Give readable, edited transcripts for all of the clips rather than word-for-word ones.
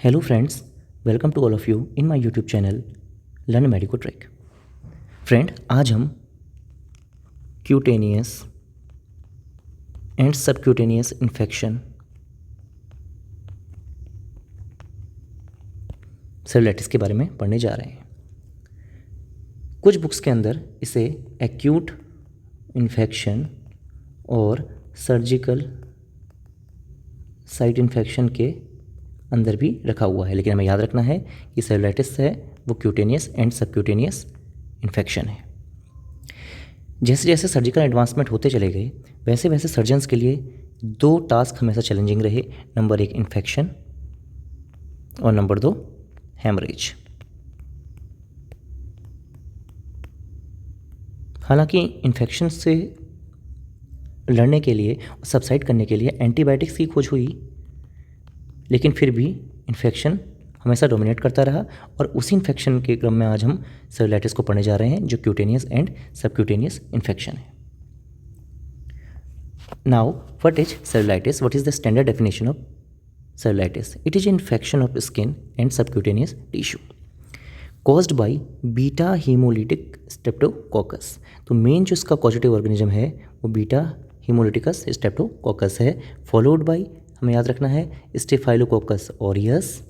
Hello friends, welcome to all of you in my YouTube channel Learn Medico Trick। Friend, आज हम cutaneous and subcutaneous infection cellulitis के बारे में पढ़ने जा रहे हैं। कुछ बुक्स के अंदर इसे एक्यूट इन्फेक्शन और सर्जिकल साइट इन्फेक्शन के अंदर भी रखा हुआ है, लेकिन हमें याद रखना है कि सेलुलाइटिस है वो क्यूटेनियस एंड सबक्यूटेनियस इन्फेक्शन है। जैसे जैसे सर्जिकल एडवांसमेंट होते चले गए वैसे वैसे सर्जन्स के लिए दो टास्क हमेशा चैलेंजिंग रहे। नंबर 1 इन्फेक्शन और नंबर 2 हेमरेज। हालांकि इन्फेक्शन से लड़ने के लिए और सबसाइड करने के लिए एंटीबायोटिक्स की खोज हुई, लेकिन फिर भी इन्फेक्शन हमेशा डोमिनेट करता रहा और उसी इन्फेक्शन के क्रम में आज हम सेलुलाइटिस को पढ़ने जा रहे हैं, जो क्यूटेनियस एंड सबक्यूटेनियस इन्फेक्शन है। Now what is cellulitis? What is the standard definition of cellulitis? It is infection of skin and subcutaneous tissue caused by beta haemolytic Streptococcus. तो मेन जो इसका कॉजेटिव ऑर्गेनिज्म है वो beta हीमोलिटिकस Streptococcus है, followed by, हमें याद रखना है, स्टेफाइलोकोकस ऑरियस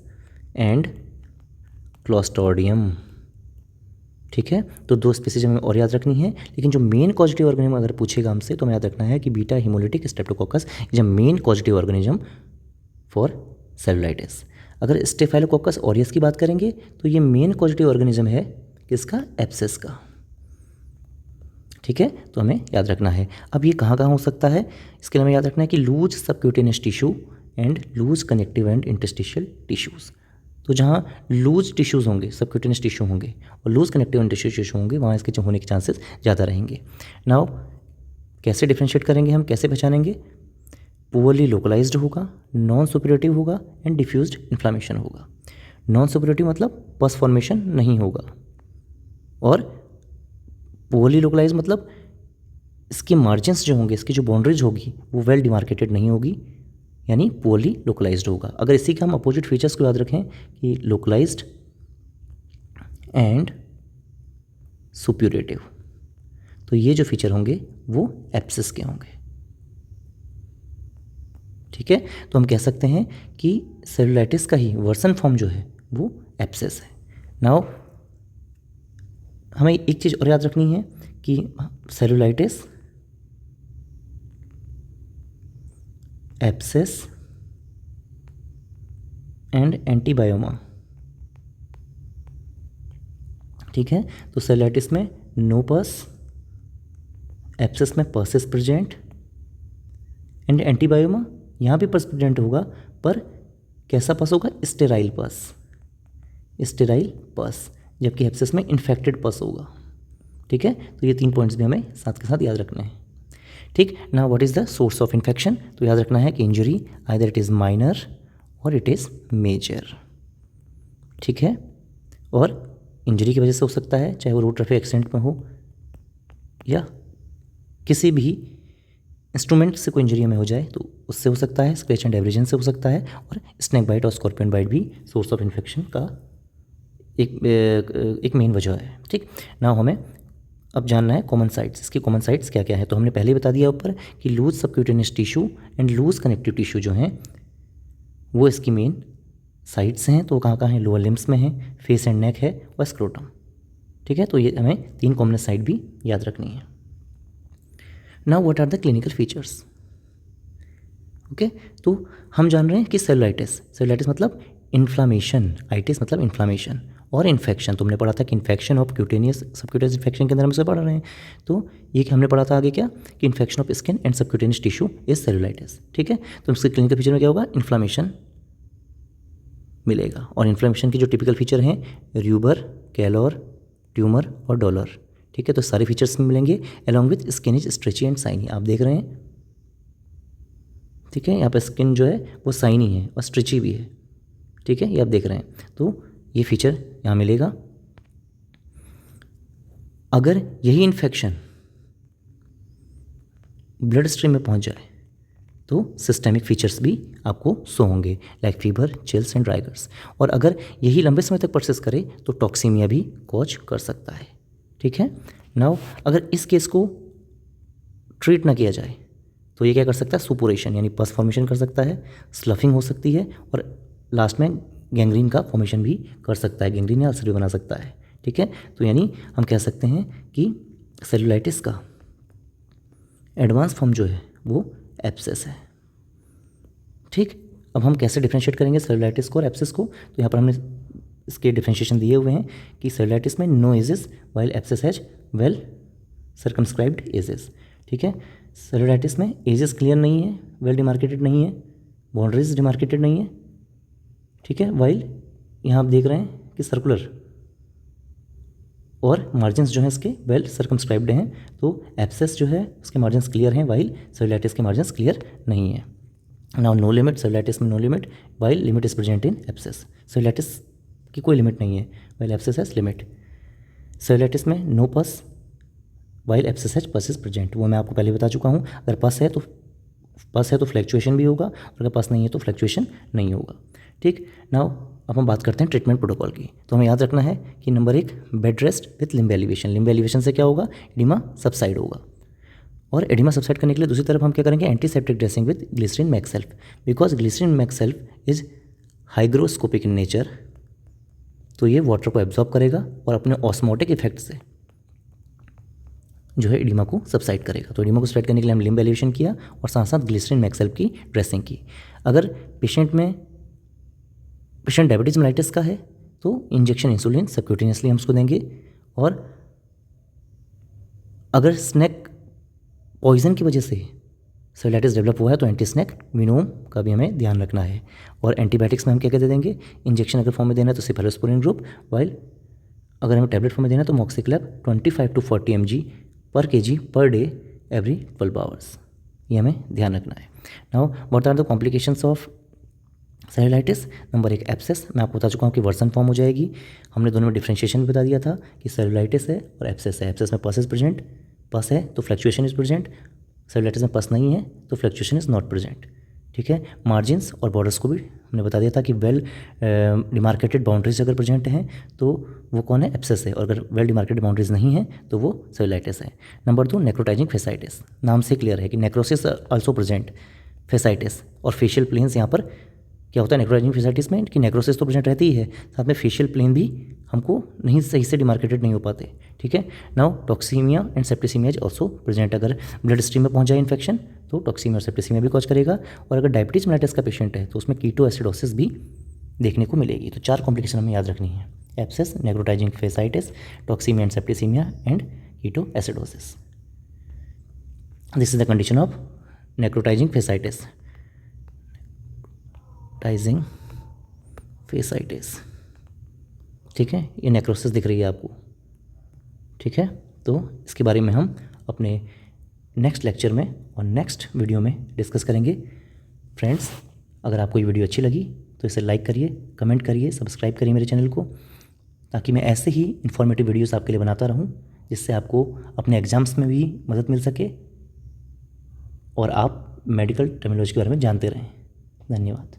एंड क्लोस्ट्रिडियम। ठीक है, तो दो स्पीसीज हमें और याद रखनी है, लेकिन जो मेन कॉजेटिव ऑर्गेनिज्म अगर पूछेगा हमसे तो हमें याद रखना है कि beta haemolytic Streptococcus is a main causative organism for cellulitis. अगर स्टेफाइलोकोकस ऑरियस की बात करेंगे तो ये मेन कॉजेटिव ऑर्गेनिज्म है किसका? एब्सेस का। ठीक है, तो हमें याद रखना है। अब ये कहाँ कहाँ हो सकता है, इसके लिए हमें याद रखना है कि loose subcutaneous tissue and loose connective and interstitial tissues. तो जहाँ लूज टिश्यूज़ होंगे, सबक्यूटेनियस टिश्यू होंगे और लूज कनेक्टिव एंड टिश्यू होंगे, वहाँ इसके होने के चांसेस ज़्यादा रहेंगे। नाउ कैसे डिफ्रेंशिएट करेंगे, हम कैसे पहचानेंगे? पुअरली लोकलाइज्ड होगा, नॉन सुपरेटिव होगा एंड डिफ्यूज्ड इन्फ्लामेशन होगा। नॉन सुपरेटिव मतलब पस फॉर्मेशन नहीं होगा, और पुअरली लोकलाइज मतलब इसके मार्जिन्स जो होंगे, इसकी जो बाउंड्रीज होगी वो वेल डिमार्केटेड नहीं होगी, यानी पुअरली लोकलाइज्ड होगा। अगर इसी के हम अपोजिट फीचर्स को याद रखें कि लोकलाइज्ड एंड सुप्यूरेटिव, तो ये जो फीचर होंगे वो एब्सेस के होंगे। ठीक है, तो हम कह सकते हैं कि सेलुलाइटिस का ही वर्सन फॉर्म जो है वो एब्सेस है। नाउ हमें एक चीज़ और याद रखनी है कि सेलुलाइटिस, एब्सेस एंड एंटीबायोमा। ठीक है, तो सेलुलाइटिस में नो पस, एब्सेस में पस इज प्रेजेंट एंड एंटीबायोमा यहाँ भी पस प्रेजेंट होगा, पर कैसा पस होगा? स्टेराइल पस, स्टेराइल पस, जबकि एब्सेस में इन्फेक्टेड पस होगा। ठीक है, तो ये 3 पॉइंट्स भी हमें साथ के साथ याद रखने हैं। ठीक, now what is the source of infection? तो याद रखना है कि injury either it is minor और इट इज़ मेजर। ठीक है, और इंजरी की वजह से हो सकता है, चाहे वो रोड ट्रैफिक एक्सीडेंट में हो या किसी भी इंस्ट्रूमेंट से कोई इंजरी में हो जाए तो उससे हो सकता है, स्क्रैच एंड एब्रेजन से हो सकता है, और स्नेक बाइट और स्कॉर्पियन बाइट भी सोर्स ऑफ इन्फेक्शन का एक मेन वजह है। ठीक, ना हमें अब जानना है कॉमन साइट्स। इसकी कॉमन साइट्स क्या क्या है? तो हमने पहले ही बता दिया ऊपर कि loose subcutaneous tissue and loose connective tissue जो हैं वो इसकी मेन साइट्स हैं। तो कहाँ कहाँ हैं? लोअर लिम्स में है, फेस एंड नेक है और स्क्रोटम। ठीक है, तो ये हमें 3 कॉमन साइट भी याद रखनी है। Now what are the clinical features? Okay, तो हम जान रहे हैं कि सेलुलाइटिस मतलब इन्फ्लामेशन, आइटिस मतलब इन्फ्लामेशन, और इन्फेक्शन तुमने पढ़ा था कि infection of cutaneous subcutaneous infection के अंदर हम इसे पढ़ रहे हैं। तो ये हमने पढ़ा था आगे क्या कि infection of skin and subcutaneous tissue is cellulitis. ठीक है, तो इसके क्लिनिकल फीचर में क्या होगा? इन्फ्लामेशन मिलेगा, और इन्फ्लामेशन की जो टिपिकल फीचर हैं र्यूबर, कैलोर, ट्यूमर और डॉलर। ठीक है, तो सारे फीचर्स में मिलेंगे along with skin is stretchy and shiny. आप देख रहे हैं, ठीक है, यहाँ पर स्किन जो है वो साइनी है और स्ट्रेची भी है। ठीक है, ये आप देख रहे हैं, तो ये फीचर यहाँ मिलेगा। अगर यही इन्फेक्शन ब्लड स्ट्रीम में पहुँच जाए तो सिस्टेमिक फीचर्स भी आपको शो होंगे, like fever, chills and rigors. और अगर यही लंबे समय तक परसिस्ट करे तो टॉक्सीमिया भी कॉज कर सकता है। ठीक है। नाउ अगर इस केस को ट्रीट ना किया जाए तो ये क्या कर सकता है, सुपुरेशन यानी पस फॉर्मेशन कर सकता है, स्लफिंग हो सकती है और लास्ट में गैंग्रीन का फॉर्मेशन भी कर सकता है, गैंग्रीन या अल्सर भी बना सकता है। ठीक है। तो यानी हम कह सकते हैं कि सेलुलाइटिस का एडवांस फॉर्म जो है वो एब्सेस है। ठीक। अब हम कैसे डिफ्रेंशिएट करेंगे सेलुलाइटिस को और एब्सेस को, तो यहाँ पर हमने इसके डिफ्रेंशिएशन दिए हुए हैं कि सेलुलाइटिस में no edges while abscess has well circumscribed edges. ठीक है। सेलुलाइटिस में एजेस क्लियर नहीं है, वेल डिमार्केटेड नहीं है, बाउंड्रीज डिमार्केटेड नहीं है। ठीक है। वाइल यहाँ आप देख रहे हैं कि सर्कुलर और मार्जिन्स जो हैं इसके वेल सर्कमस्क्राइब्ड हैं, तो एब्सेस जो है उसके मार्जिन्स क्लियर हैं वाइल सेलुलाइटिस के मार्जिन्स क्लियर नहीं है। नाउ नो लिमिट, सेलुलाइटिस में no limit while limit is present in abscess. Cellulitis की कोई लिमिट नहीं है while abscess has limit. Cellulitis में no pus while abscess has pus is present, वो मैं आपको पहले बता चुका हूँ। अगर पस है तो फ्लैक्चुएशन भी होगा और अगर पस नहीं है तो फ्लैक्चुएशन नहीं होगा। ठीक। नाउ अब हम बात करते हैं ट्रीटमेंट प्रोटोकॉल की। तो हमें याद रखना है कि number 1 bed rest with limb elevation. Limb elevation से क्या होगा, एडिमा सबसाइड होगा। और एडिमा सबसाइड करने के लिए दूसरी तरफ हम क्या करेंगे, antiseptic dressing with glycerine magsulph, because glycerine magsulph is hygroscopic in nature. तो ये वाटर को एब्जॉर्ब करेगा और अपने ऑस्मोटिक इफेक्ट से जो है एडिमा को सबसाइड करेगा। तो एडिमा को सबसाइड करने के लिए हम लिम्ब एलिवेशन किया और साथ साथ ग्लिसरीन मैक्स सेल्फ की ड्रेसिंग की। अगर पेशेंट डायबिटीज मेलाइटिस का है तो इंजेक्शन इंसुलिन सबक्यूटेनियसली हम उसको देंगे। और अगर स्नैक पॉइजन की वजह से सेलुलाइटिस डेवलप हुआ है तो एंटी स्नैक विनोम का भी हमें ध्यान रखना है। और एंटीबायोटिक्स में हम क्या क्या दे देंगे, इंजेक्शन अगर फॉर्म में देना है तो सिफेलोस्पोरिन ग्रुप, वाइल अगर हमें टैबलेट फॉर्म में देना है तो मॉक्सिक्लैब 25 to 40 mg पर kg पर डे एवरी 12 आवर्स। ये हमें ध्यान रखना है। Now what are the complications of cellulitis. Number 1 abscess, मैं आपको बता चुका हूँ कि वर्सन फॉर्म हो जाएगी। हमने दोनों में डिफ्रेंशिएशन भी बता दिया था कि सेलुलाइटिस है और एब्सेस है। एब्सेस में पस इज प्रेजेंट, पस है तो फ्लैक्चुएशन इज प्रेजेंट। सेलुलाइटिस में पस नहीं है तो फ्लैक्चुएशन इज नॉट प्रेजेंट। ठीक है। मार्जिन्स और बॉर्डर्स को भी हमने बता दिया था कि वेल डिमार्केटेड बाउंड्रीज अगर प्रेजेंट हैं तो वो कौन है, एब्सेस है। और अगर वेल डिमार्केटेड बाउंड्रीज नहीं है तो वो सेलुलाइटिस है। Number 2 necrotizing fasciitis. नाम से क्लियर है कि नेक्रोसिस आल्सो प्रेजेंट फेसाइटिस। और फेशियल प्लेन्स यहाँ पर क्या होता है नेक्रोटाइजिंग फेसाइटिस में कि नेक्रोसिस तो प्रेजेंट रहती ही है, साथ में फेशियल प्लेन भी हमको नहीं सही से डिमार्केटेड नहीं हो पाते। ठीक है। Now toxaemia and septicaemia is also present. अगर ब्लड स्ट्रीम में पहुंच जाए इन्फेक्शन तो टॉक्सीमिया और सेप्टिसीमिया भी कॉज करेगा। और अगर डायबिटीज मेलाइटिस का पेशेंट है तो उसमें कीटो एसिडोसिस भी देखने को मिलेगी। तो 4 कॉम्प्लिकेशन हमें याद रखनी है, abscess, necrotizing fasciitis, toxaemia and septicaemia and keto acidosis. This is the condition of necrotizing fasciitis. टाइजिंग फेसाइटिस। ठीक है। ये नेक्रोसिस दिख रही है आपको। ठीक है। तो इसके बारे में हम अपने नेक्स्ट लेक्चर में और नेक्स्ट वीडियो में डिस्कस करेंगे। फ्रेंड्स, अगर आपको ये वीडियो अच्छी लगी तो इसे लाइक करिए, कमेंट करिए, सब्सक्राइब करिए मेरे चैनल को, ताकि मैं ऐसे ही इन्फॉर्मेटिव वीडियोस आपके लिए बनाता रहूं, जिससे आपको अपने एग्जाम्स में भी मदद मिल सके और आप मेडिकल टर्मिनोलॉजी के बारे में जानते रहें। धन्यवाद।